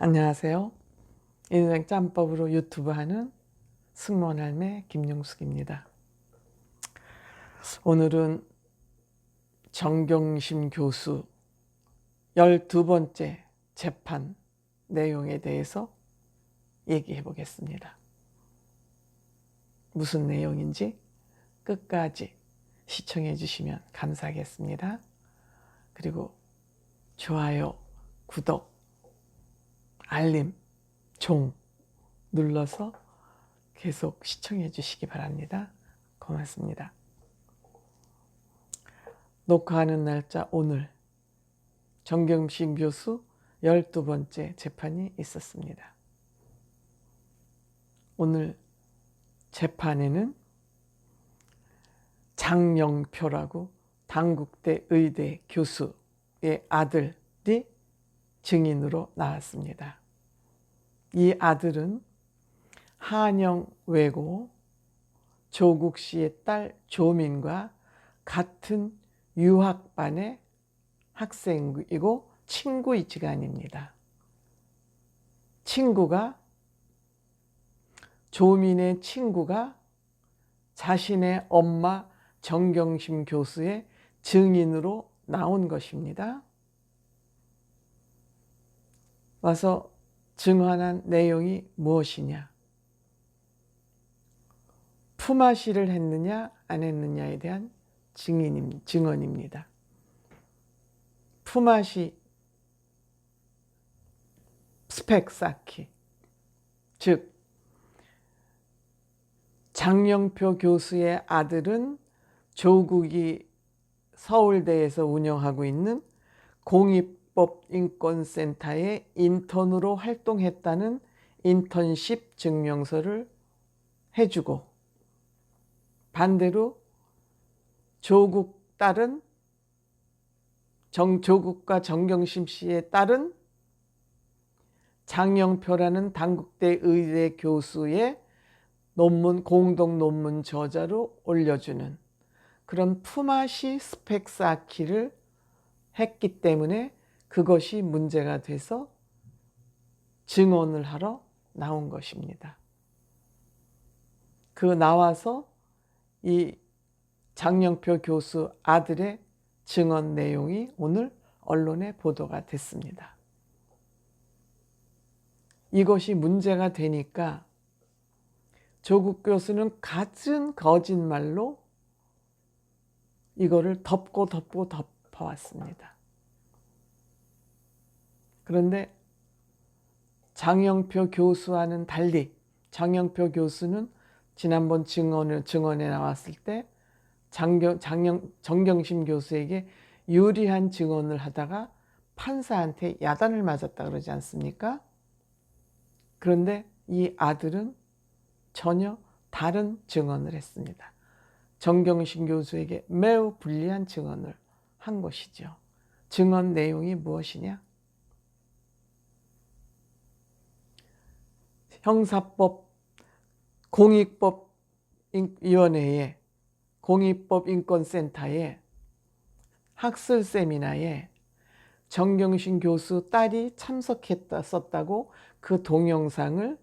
안녕하세요. 인생 짬법으로 유튜브 하는 승무원할매 김용숙입니다. 오늘은 정경심 교수 12번째 재판 내용에 대해서 얘기해 보겠습니다. 무슨 내용인지 끝까지 시청해 주시면 감사하겠습니다. 그리고 좋아요, 구독, 알림, 종 눌러서 계속 시청해 주시기 바랍니다. 고맙습니다. 녹화하는 날짜 오늘 정경심 교수 12번째 재판이 있었습니다. 오늘 재판에는 장영표라고 단국대 의대 교수의 아들이 증인으로 나왔습니다. 이 아들은 한영외고 조국 씨의 딸 조민과 같은 유학반의 학생이고 친구이지간입니다. 조민의 친구가 자신의 엄마 정경심 교수의 증인으로 나온 것입니다. 와서 증언한 내용이 무엇이냐? 품앗이를 했느냐 안 했느냐에 대한 증언입니다. 품앗이 스펙 쌓기, 즉 장영표 교수의 아들은 조국이 서울대에서 운영하고 있는 공익법인권센터의 인턴으로 활동했다는 인턴십 증명서를 해주고, 반대로 조국과 정경심 씨의 딸은 장영표라는 단국대 의대 교수의 공동 논문 저자로 올려주는 그런 품앗이 스펙 쌓기를 했기 때문에 그것이 문제가 돼서 증언을 하러 나온 것입니다. 나와서 이 장영표 교수 아들의 증언 내용이 오늘 언론에 보도가 됐습니다. 이것이 문제가 되니까 조국 교수는 갖은 거짓말로 이거를 덮어왔습니다. 그런데 장영표 교수와는 달리 장영표 교수는 지난번 증언에 나왔을 때 정경심 교수에게 유리한 증언을 하다가 판사한테 야단을 맞았다 그러지 않습니까? 그런데 이 아들은 전혀 다른 증언을 했습니다. 정경심 교수에게 매우 불리한 증언을 한 것이죠. 증언 내용이 무엇이냐? 형사법 공익법위원회에 공익법인권센터에 학술 세미나에 정경심 교수 딸이 참석했었다고 그 동영상을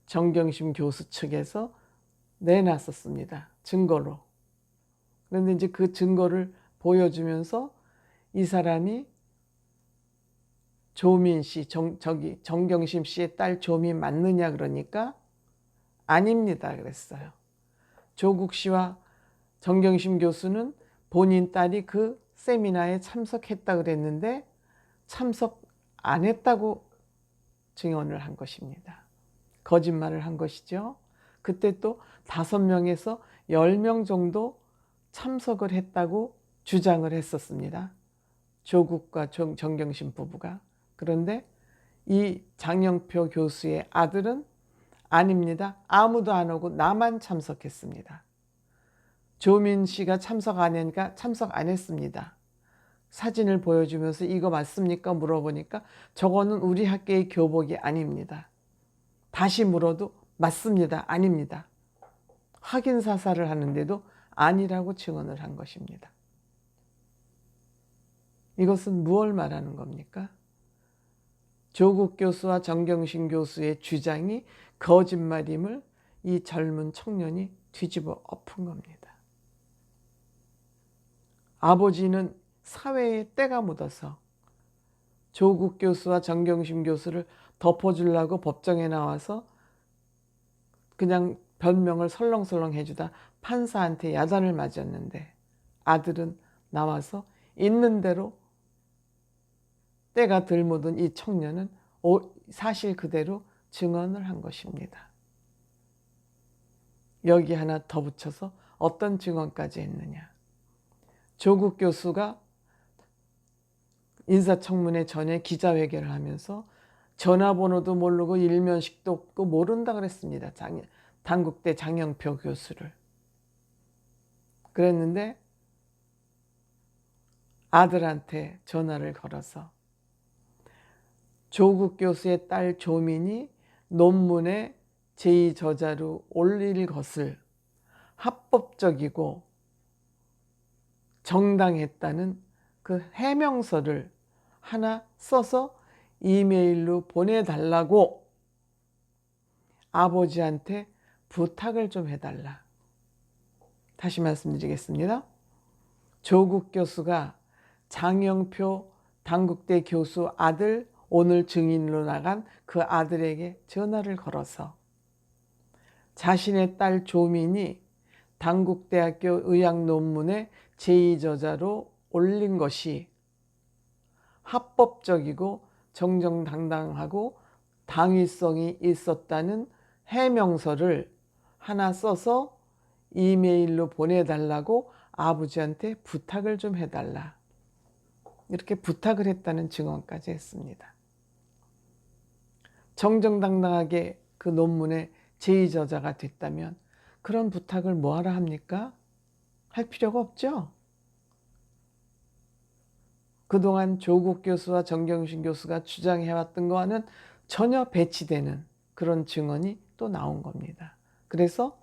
정경심 교수 측에서 내놨었습니다. 증거로. 그런데 이제 그 증거를 보여주면서 이 사람이 조민 씨, 정경심 씨의 딸 조민 맞느냐 그러니까 아닙니다 그랬어요. 조국 씨와 정경심 교수는 본인 딸이 그 세미나에 참석했다 그랬는데 참석 안 했다고 증언을 한 것입니다. 거짓말을 한 것이죠. 그때 또 5명에서 10명 정도 참석을 했다고 주장을 했었습니다. 조국과 정경심 부부가. 그런데 이 장영표 교수의 아들은 아닙니다. 아무도 안 오고 나만 참석했습니다. 조민 씨가 참석 안 하니까 참석 안 했습니다. 사진을 보여주면서 이거 맞습니까? 물어보니까 저거는 우리 학교의 교복이 아닙니다. 다시 물어도 맞습니다. 아닙니다. 확인 사살을 하는데도 아니라고 증언을 한 것입니다. 이것은 무엇을 말하는 겁니까? 조국 교수와 정경심 교수의 주장이 거짓말임을 이 젊은 청년이 뒤집어 엎은 겁니다. 아버지는 사회에 때가 묻어서 조국 교수와 정경심 교수를 덮어주려고 법정에 나와서 그냥 변명을 설렁설렁 해주다 판사한테 야단을 맞았는데, 아들은 나와서 있는 대로 때가 덜 묻은 이 청년은 사실 그대로 증언을 한 것입니다. 여기 하나 더 붙여서 어떤 증언까지 했느냐. 조국 교수가 인사청문회 전에 기자회견을 하면서 전화번호도 모르고 일면식도 없고 모른다 그랬습니다. 단국대 장영표 교수를. 그랬는데 아들한테 전화를 걸어서 조국 교수의 딸 조민이 논문에 제2저자로 올릴 것을 합법적이고 정당했다는 그 해명서를 하나 써서 이메일로 보내달라고 아버지한테 부탁을 좀 해달라. 다시 말씀드리겠습니다. 조국 교수가 장영표 단국대 교수 아들, 오늘 증인으로 나간 그 아들에게 전화를 걸어서 자신의 딸 조민이 단국대학교 의학 논문에 제2저자로 올린 것이 합법적이고 정정당당하고 당위성이 있었다는 해명서를 하나 써서 이메일로 보내달라고 아버지한테 부탁을 좀 해달라. 이렇게 부탁을 했다는 증언까지 했습니다. 정정당당하게 그 논문의 제2저자가 됐다면 그런 부탁을 뭐하러 합니까? 할 필요가 없죠. 그동안 조국 교수와 정경심 교수가 주장해왔던 거와는 전혀 배치되는 그런 증언이 또 나온 겁니다. 그래서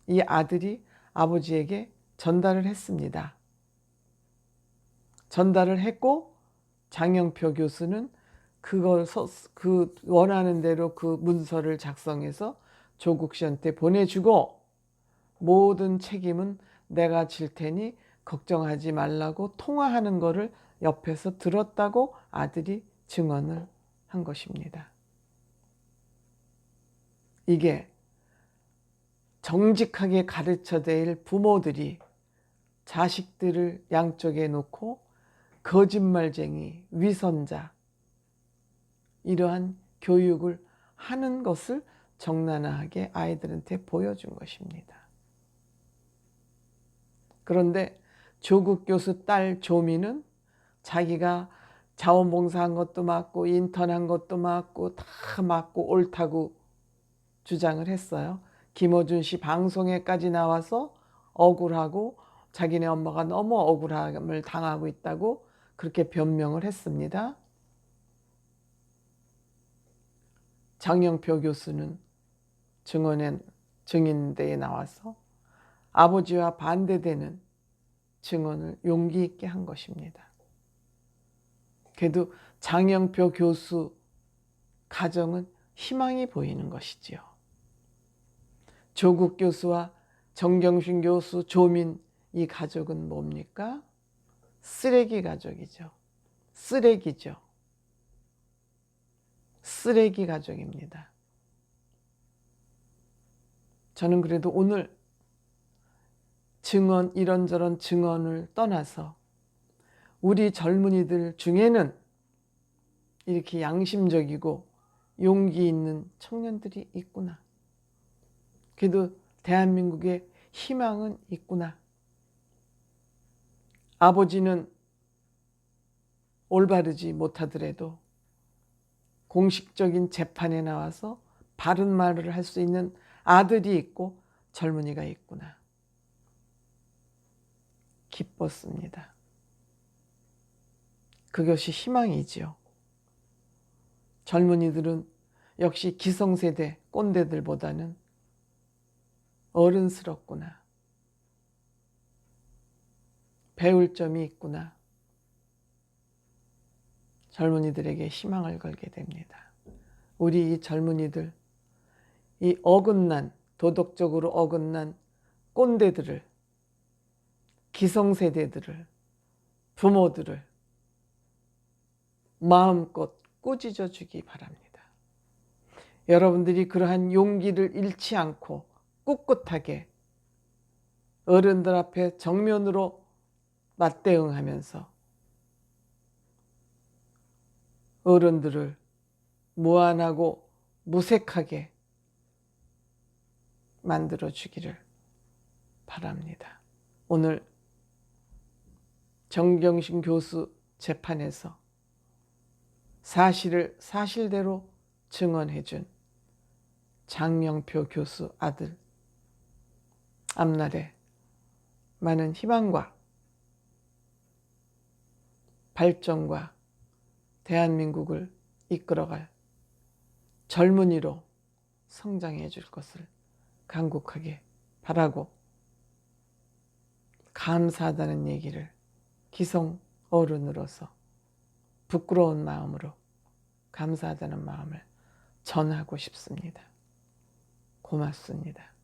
이 아들이 아버지에게 전달을 했습니다. 전달을 했고 장영표 교수는 그걸 그 원하는 대로 그 문서를 작성해서 조국 씨한테 보내주고 모든 책임은 내가 질 테니 걱정하지 말라고 통화하는 거를 옆에서 들었다고 아들이 증언을 한 것입니다. 이게 정직하게 가르쳐 될 부모들이 자식들을 양쪽에 놓고 거짓말쟁이, 위선자 이러한 교육을 하는 것을 적나라하게 아이들한테 보여준 것입니다. 그런데 조국 교수 딸 조미는 자기가 자원봉사한 것도 맞고 인턴한 것도 맞고 다 맞고 옳다고 주장을 했어요. 김어준 씨 방송에까지 나와서 억울하고 자기네 엄마가 너무 억울함을 당하고 있다고 그렇게 변명을 했습니다. 장영표 교수는 증인대에 나와서 아버지와 반대되는 증언을 용기 있게 한 것입니다. 그래도 장영표 교수 가정은 희망이 보이는 것이지요. 조국 교수와 정경심 교수, 조민 이 가족은 뭡니까? 쓰레기 가족이죠. 쓰레기죠. 쓰레기 가족입니다. 저는 그래도 오늘 증언, 이런저런 증언을 떠나서 우리 젊은이들 중에는 이렇게 양심적이고 용기 있는 청년들이 있구나. 그래도 대한민국에 희망은 있구나. 아버지는 올바르지 못하더라도 공식적인 재판에 나와서 바른 말을 할 수 있는 아들이 있고 젊은이가 있구나. 기뻤습니다. 그것이 희망이지요. 젊은이들은 역시 기성세대 꼰대들보다는 어른스럽구나. 배울 점이 있구나. 젊은이들에게 희망을 걸게 됩니다. 우리 이 젊은이들, 이 어긋난, 도덕적으로 어긋난 꼰대들을, 기성세대들을, 부모들을 마음껏 꾸짖어 주기 바랍니다. 여러분들이 그러한 용기를 잃지 않고 꿋꿋하게 어른들 앞에 정면으로 맞대응하면서 어른들을 무안하고 무색하게 만들어 주기를 바랍니다. 오늘 정경심 교수 재판에서 사실을 사실대로 증언해 준 장명표 교수 아들 앞날에 많은 희망과 발전과 대한민국을 이끌어갈 젊은이로 성장해 줄 것을 간곡하게 바라고, 감사하다는 얘기를 기성 어른으로서 부끄러운 마음으로 감사하다는 마음을 전하고 싶습니다. 고맙습니다.